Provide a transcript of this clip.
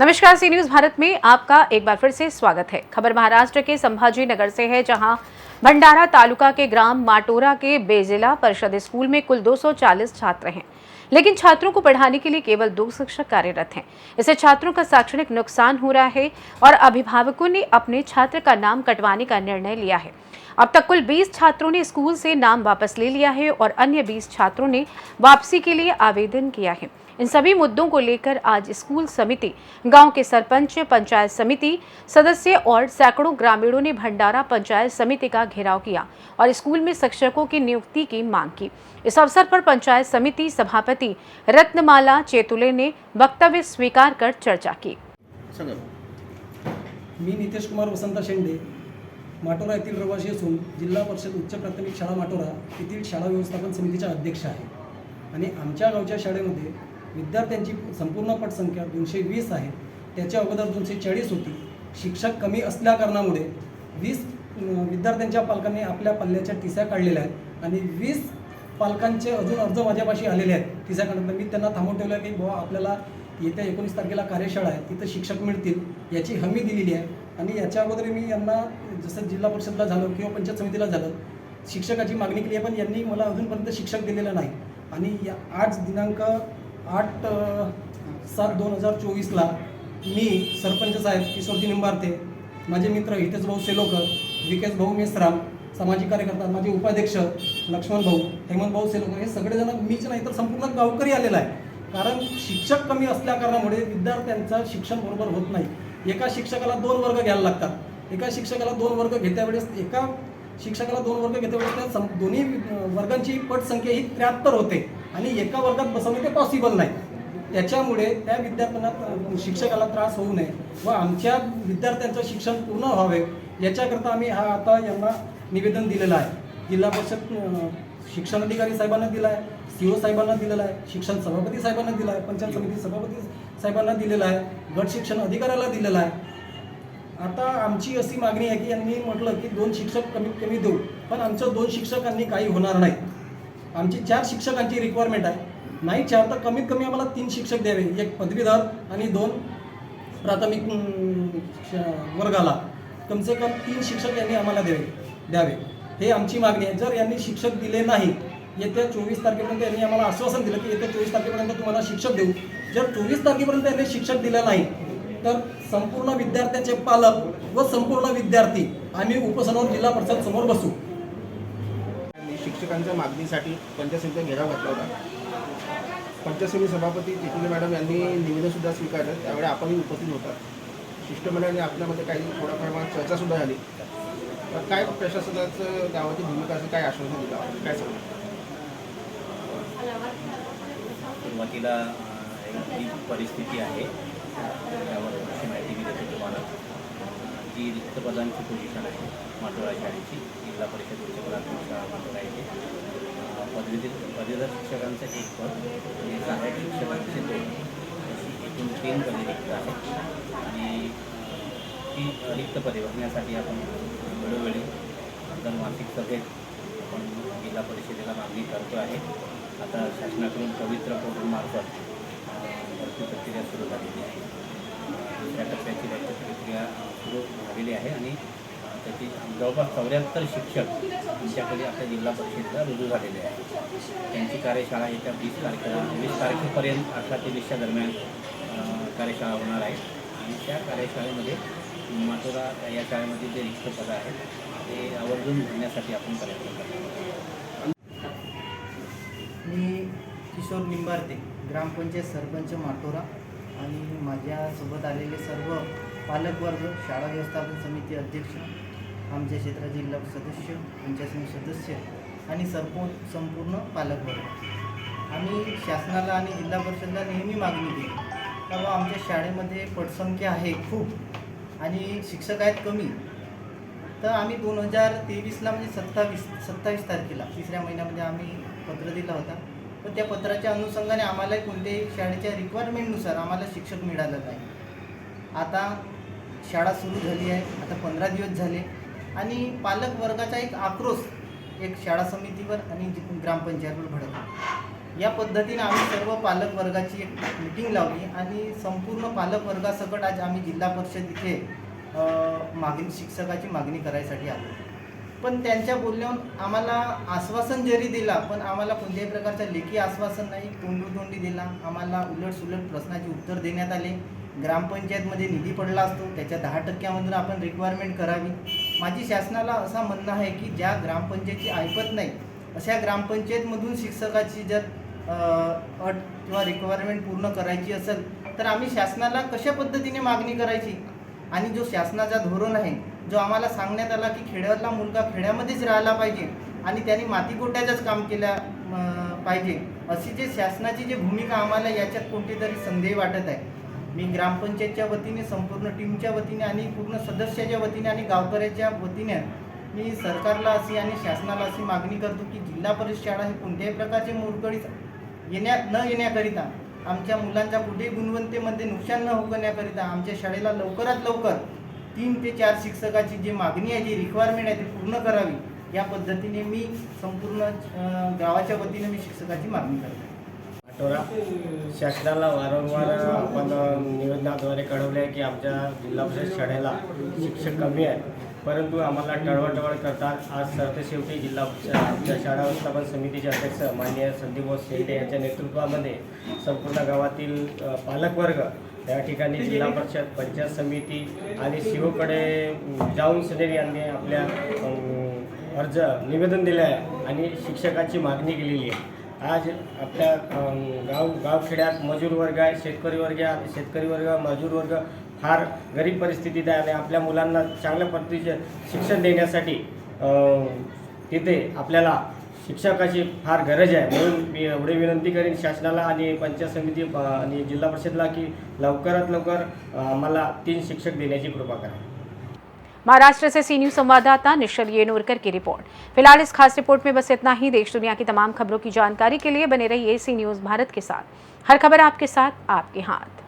नमस्कार, C news Bharat में आपका एक बार फिर से स्वागत है। खबर महाराष्ट्र के संभाजी नगर से है, जहां भंडारा तालुका के ग्राम माटोरा के बेजिला परिषद स्कूल में कुल 240 छात्र हैं, लेकिन छात्रों को पढ़ाने के लिए केवल 2 शिक्षक कार्यरत हैं। इससे छात्रों का शैक्षणिक नुकसान हो रहा है और अभिभावकों ने अपने छात्र का नाम कटवाने का निर्णय लिया है। अब तक कुल 20 छात्रों ने स्कूल से नाम वापस ले लिया है और अन्य 20 छात्रों ने वापसी के लिए आवेदन किया है। इन सभी मुद्दों को लेकर आज स्कूल समिति, गांव के सरपंच, पंचायत समिति सदस्य और सैकड़ों ग्रामीणों ने भंडारा पंचायत समिति का घेराव किया और स्कूल में शिक्षकों की नियुक्ति की मांग की। इस अवसर पर पंचायत समिति सभापति रत्नमाला चेतुले ने वक्तव्य स्वीकार कर चर्चा की। मी नितेश कुमार वसंत शेंडे माटोरा येथील रहिवासी असून जिल्हा परिषद उच्च प्राथमिक शाळा माटोरा येथील शाळा व्यवस्थापन समितीचा अध्यक्ष आहे आणि आमच्या गावच्या शाळेमध्ये विद्यार्थ्यांची संपूर्ण पटसंख्या 220 आहे। त्याच्या अगोदर 240 होती। शिक्षक कमी असल्या कारणामुळे 20 विद्यार्थ्यांच्या पालकांनी आपल्या पल्ल्याच्या टीस्या काढलेल्या आहेत आणि 20 पालकांचे अजून अर्ज माझ्यापाशी आलेले आहेत टीस्या काढण्यात। मी त्यांना थांबवून ठेवलं की बुवा आपल्याला येत्या 19 तारखेला कार्यशाळा आहे, तिथं शिक्षक मिळतील याची हमी दिलेली आहे। आणि याच्या अगोदर मी यांना जसं जिल्हा परिषदला झालं किंवा पंचायत समितीला झालं शिक्षकाची मागणी केली आहे, पण यांनी मला अजूनपर्यंत शिक्षक दिलेला नाही। आणि आज दिनांक 8/7/2024 मी सरपंच साहेब किशोरजी निंबारते, माझे मित्र हितेश भाऊ सेलोकर, विकेश भाऊ मेसराम, सामाजिक कार्यकर्ता, माझे उपाध्यक्ष लक्ष्मण भाऊ, हेमंत भाऊ सेलोकर, हे सगळेजण मीच नाही तर संपूर्ण गावकरी आलेला आहे। कारण शिक्षक कमी असल्या कारणामुळे विद्यार्थ्यांचं शिक्षण बरोबर होत नाही। एका शिक्षकाला 2 वर्ग घ्यायला लागतात। एका शिक्षकाला 2 वर्ग घेत्या वेळेस त्या दोन्ही वर्गांची पटसंख्या ही 73 होते आणि एका वर्गात बसवणे ते पॉसिबल नाही। त्याच्यामुळे त्या विद्यार्थ्यांना शिक्षकाला त्रास होऊ नये व आमच्या विद्यार्थ्यांचं शिक्षण पूर्ण व्हावे याच्याकरता आम्ही आता यांना निवेदन दिलेलं आहे। जिल्हा परिषद शिक्षणाधिकारी साहेबांना दिला आहे, सीओ साहेबांना दिलेला आहे, शिक्षण सभापती साहेबांना दिला आहे, पंचायत समिती सभापती साहेबांना दिलेला आहे, गट शिक्षण अधिकाऱ्याला दिलेला आहे। आता आमची अशी मागणी आहे की यांनी म्हटलं की 2 शिक्षक कमीत कमी देऊ, पण आमचं 2 शिक्षकांनी काही होणार नाही। आमची 4 शिक्षकांची रिक्वायरमेंट आहे, नाही 4 तर कमीत कमी आम्हाला 3 शिक्षक द्यावे, 1 पदवीधर आणि 2 प्राथमिक वर्गाला कम से कम 3 शिक्षक यांनी आम्हाला द्यावे हे आमची मागणी आहे। जर यांनी शिक्षक दिले नाही, येत्या 24 तारखेपर्यंत यांनी आम्हाला आश्वासन दिलं की येत्या 24 तारखेपर्यंत तुम्हाला शिक्षक देऊ, जर 24 तारखेपर्यंत यांनी शिक्षक दिला नाही तर संपूर्ण विद्यार्थ्यांचे पालक व संपूर्ण विद्यार्थी आम्ही उपोषणावर जिल्हा परिषद समोर बसू। शिक्षकांच्या मागणीसाठी पंचायत समितीचा घेराव घातला होता। पंचायत समिती सभापती चितुले मॅडम यांनी निवेदनसुद्धा स्वीकारलं, त्यावेळी आपणही उपस्थित होता। शिष्टमंडळाने आपल्यामध्ये काही थोड्याफार चर्चासुद्धा झाली। तर काय प्रशासनाचं गावाची भूमिका असेल, काय आश्वासन दिलं, काय सांगा? सुरुवातीला ही परिस्थिती आहे त्यावर थोडीशी माहिती मी देतो तुम्हाला। जी रिक्त पदांची पोझिशन आहे माटोरा शाळेची, जिल्हा परिषद उच्च प्राथमिक शाळा माटोरा येथे पदवीधर शिक्षकांचं 1 पद आणि सहाय्यक शिक्षकांचे 2 अशी एकूण 3 पदे रिक्त आहेत। आणि ती रिक्त पदे भरण्यासाठी आपण वेळोवेळी दर मासिक सभेत आपण जिल्हा परिषदेला मागणी करतो आहे। आता शासनाकडून पवित्र पोर्टलमार्फत भरती प्रक्रिया सुरू झालेली आहे। दुसऱ्या टप्प्याची भरती प्रक्रिया सुरू झालेली आहे आणि त्याची जवळपास 74 शिक्षक आमच्याकडे आपल्या जिल्हा परिषदेला रुजू झालेले आहे। त्यांची कार्यशाळा येत्या 20 तारखेपर्यंत 18 ते 20च्या दरम्यान कार्यशाळा होणार आहे आणि त्या कार्यशाळेमध्ये माटोरा या शाळेमध्ये जे रिक्त पदं आहेत ते आवर्जून भरण्यासाठी आपण प्रयत्न करतो। मी किशोर निंबारते, ग्रामपंचायत सरपंच माटोरा आणि माझ्यासोबत आलेले सर्व पालकवर्ग, शाळा व्यवस्थापन समिती अध्यक्ष, आमच्या क्षेत्राचे जिल्हा सदस्य, पंचायत समिती सदस्य आणि संपूर्ण पालकवर्ग। आम्ही शासनाला आणि जिल्हा परिषदेला नेहमी मागणी केली का बाबा आमच्या शाळेमध्ये पटसंख्या आहे खूप आणि शिक्षक आहेत कमी। तर आम्ही 2023ला म्हणजे 27 तारखेला 3ऱ्या महिन्यामध्ये आम्ही पत्र दिला होता, पण त्या पत्राच्या अनुषंगाने आम्हाला कोणत्याही शाळेच्या रिक्वायरमेंटनुसार आम्हाला शिक्षक मिळालं नाही। आता शाळा सुरू झाली आहे, आता 15 दिवस झाले आणि पालक वर्गाचा एक आक्रोश एक शाळा समितीवर आणि ग्रामपंचायतवर भडकला। या पद्धतीने आम्ही सर्व पालक वर्गाची एक मीटिंग लावली आणि संपूर्ण पालक वर्गासकट आज आम्ही जिल्हा परिषद इथे शिक्षकाची मागणी करायसाठी आलो. पण त्यांच्या बोलण्यावर आम्हाला आश्वासन जरी दिला, पण आम्हाला कोणत्याही प्रकारचं लेखी आश्वासन नाही, तोंडोतोंडी दिला. आम्हाला उलटसुलट प्रश्नाची उत्तर देण्यात आले. ग्रामपंचायतमध्ये निधी पडला असतो, त्याच्या 10% आपण रिक्वायरमेंट करावी. माझी शासनाला असं म्हणणं आहे की ज्या ग्रामपंचायतची ऐपत नाही अशा ग्रामपंचायतमधून शिक्षकाची जर अट किंवा रिक्वायरमेंट पूर्ण करायची असेल तर आम्ही शासनाला कशा पद्धतीने मागणी करायची. आणि जो शासनाचा धोरण आहे, जो आम्हाला सांगण्यात आला की खेड्यातला मुलगा खेड्यामध्येच राहायला पाहिजे आणि त्यांनी मातीगोट्याचंच काम केलं पाहिजे, अशी जे शासनाची जी भूमिका आम्हाला याच्यात कोणतीतरी संदेह वाटत आहे. मी ग्रामपंचायतच्या वतीने, संपूर्ण टीमच्या वतीने आणि पूर्ण सदस्याच्या वतीने आणि गावकऱ्याच्या वतीने मी सरकारला अशी आणि शासनाला अशी मागणी करतो की जिल्हा परिषद शाळा ही कोणत्याही प्रकारचे मोडकळीस न येण्याकरिता, आमच्या मुलांच्या कुठेही गुणवत्तेमध्ये नुकसान न होण्याकरिता आमच्या शाळेला लवकरात लवकर 3 ते 4 शिक्षकाची जी मागणी आहे, जी रिक्वायरमेंट आहे ती पूर्ण करावी. या पद्धतीने मी संपूर्ण गावाच्या वतीने मी शिक्षकाची मागणी करतो. माटोरा शासनाला वारंवार आपण निवेदनाद्वारे कळवले आहे की आमच्या जिल्हा परिषद शाळेला शिक्षक कमी आहेत, परंतु आम्हाला टळवटवळ करतात. आज सरतेशेवटी जिल्हा आमच्या शाळा व्यवस्थापन समितीचे अध्यक्ष माननीय संदीप शेंडे यांच्या नेतृत्वामध्ये संपूर्ण गावातील पालकवर्ग या ठिकाणी जिल्हा परिषद, पंचायत समिती आणि सीओकडे जाऊन सनेरी यांनी आपल्या निवेदन दिले आहे आणि शिक्षकाची मागणी केलेली आहे. आज आपल्या गावखेड्यात मजूर वर्ग आहे, शेतकरी वर्ग मजूर वर्ग फार गरीब परिस्थितीत आहे आणि आपल्या मुलांना चांगल्या पद्धतीचे शिक्षण देण्यासाठी तिथे आपल्याला शिक्षकाची फार गरज आहे. म्हणून मी एवढी विनंती करेन शासनाला आणि पंचायत समिती आणि जिल्हा परिषदला की लवकरात लवकर आम्हाला 3 शिक्षक देण्याची कृपा करा. महाराष्ट्र से सी न्यूज संवाददाता निश्चल येनूरकर की रिपोर्ट. फिलहाल इस खास रिपोर्ट में बस इतना ही. देश दुनिया की तमाम खबरों की जानकारी के लिए बने रहिए सी न्यूज भारत के साथ. हर खबर आपके साथ, आपके हाथ.